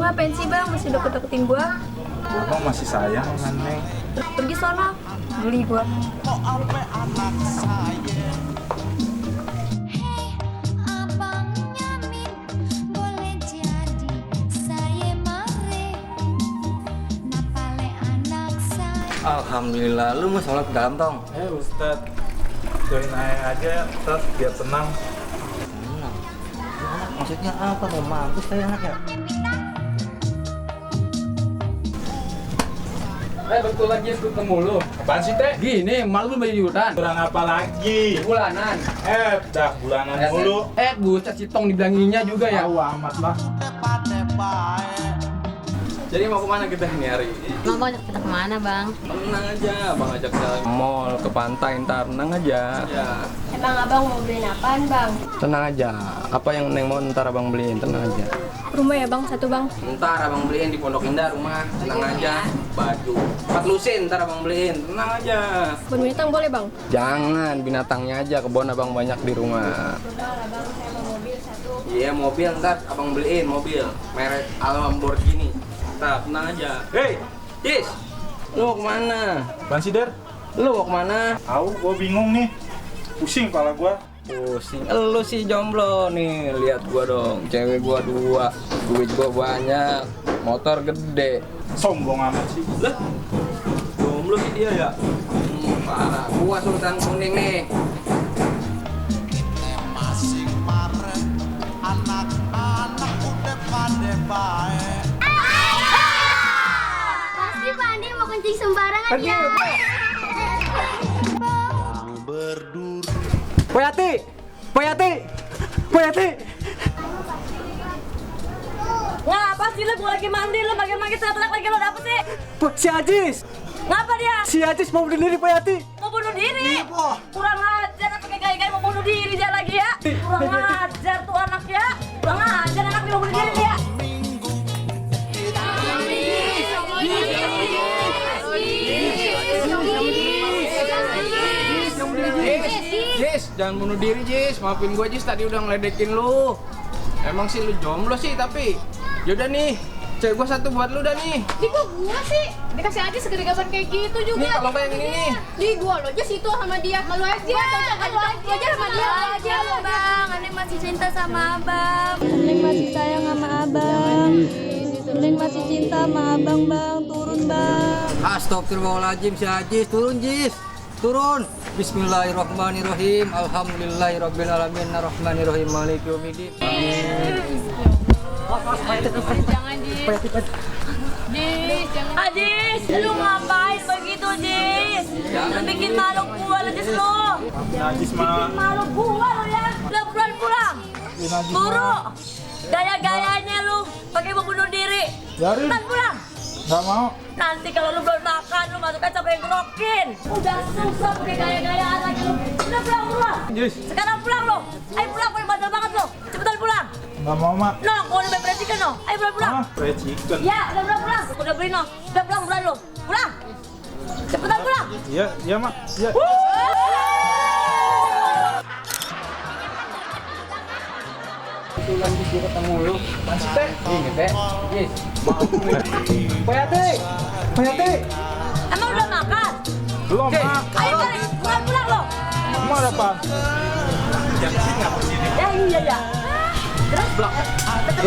ngapain sih bang? Masih deket-deketin gua? Abang masih sayang sama Neng. Pergi sana, beli gua. Alhamdulillah, lu mau sholat ke dalam tong? Ustad, doain aja Ustad biar tenang. Tenang. Maksudnya apa? Mau mampus kayak anak ya? Betul lagi ketemu lu. Apaan sih teh? Gini, malu belum bayar iuran. Kurang apa lagi? Bulanan. Dah bulanan mulu. Buset si Tong dibilanginnya juga ya. Tahu amat lah. Jadi mau kemana kita nih hari ini? Mau kita kemana bang? Tenang aja, abang ajak jalan mall, ke pantai ntar, tenang aja. Ya, Emang abang mau beliin apaan bang? tenang aja. Apa yang Neng mau ntar abang beliin, tenang aja. Rumah ya bang, satu bang. Ntar abang beliin di Pondok Indah rumah, tenang aja. Baju, 4 lusin ntar abang beliin, tenang aja. Kebun binatang boleh bang? Jangan, binatangnya aja, kebun abang banyak di rumah. Abang saya mau mobil satu. Iya mobil ntar abang beliin mobil, merek Lamborghini. Ntar tenang aja. Hei, Jis, lu mau kemana? Apaan sih Der? Lu mau kemana? Tahu, gua bingung nih. Pusing kepala gua. Pusing, lu sih jomblo nih, lihat gua dong, cewek gua 2, duit gua banyak, motor gede. Sombong amat sih. Lah, jomblo sih dia ya? Parah, gua Sultan Kuning nih. Pasti Pak Andi mau kencing sembarangan ya. Poyati! Poyati! Poyati! Ngapa sih lu? Gua lagi mandi, lu magi-magi teriak-teriak lagi, lu ada apa sih? Si Ajis! Ngapa dia? Si Ajis mau bunuh diri Poyati! Mau bunuh diri? Kurang ajar, pakai gaya-gaya mau bunuh diri dia lagi ya? Kurang ajar tuh anak ya? Kurang ajar anak dia mau bunuh diri dia? Jis, jangan bunuh diri Jis, maafin gue Jis, tadi udah ngeledekin lu. Emang sih lu jomblo sih, tapi yaudah nih, cewek gue satu buat lu dah nih. Di gua sih dikasih aja segede-gaban kayak gitu juga. Nih kalau kayak gini nih. Di gua lo aja situ sama dia. Malu aja. Malu aja sama dia. Malu aja lo bang, Neng masih cinta sama abang. Neng masih sayang sama abang. Neng masih cinta sama abang bang, turun bang. Astagfirullahaladzim, si Ajis, turun Jis, turun. Bismillahirrahmanirrahim. Alhamdulillahirrabbilalamin. Arrahmanirrahim. Maliki yaumiddin. Jangan Jis. Jis, jangan. Ajis, lu ngapain begitu Jis? Lu bikin malu gua lu Jis lu. Najis mah. Malu gua lu ya. Lu pulang. Buru. Gaya-gayanya lu pakai mau bunuh diri. Biarin. Cepetan pulang. Nggak mau. Nanti kalau lu belum makan, lu masuk kaca pengen kerokin. Udah susah pakai gaya-gayaan lagi lu. Udah pulang. Jis. Sekarang pulang lu. Ayo pulang, paling bandel banget lu. Cepetan pulang. Nggak mau mak. No, gua udah beli chicken no. Ayo pulang. Fried chicken. Ya, pulang. Udah beli no. Udah pulang lu. Pulang. Cepetan pulang. Iya, iya mak. Iya. Kebetulan Jis gue ketemu lu. Masih teh? Ini teh. Jis, maaf nih. Poyati! Poyati! Emang udah makan? Belum mak. Ayo balik, pulang lo. Mau ada apa? Ya iya ya. Terus Jis,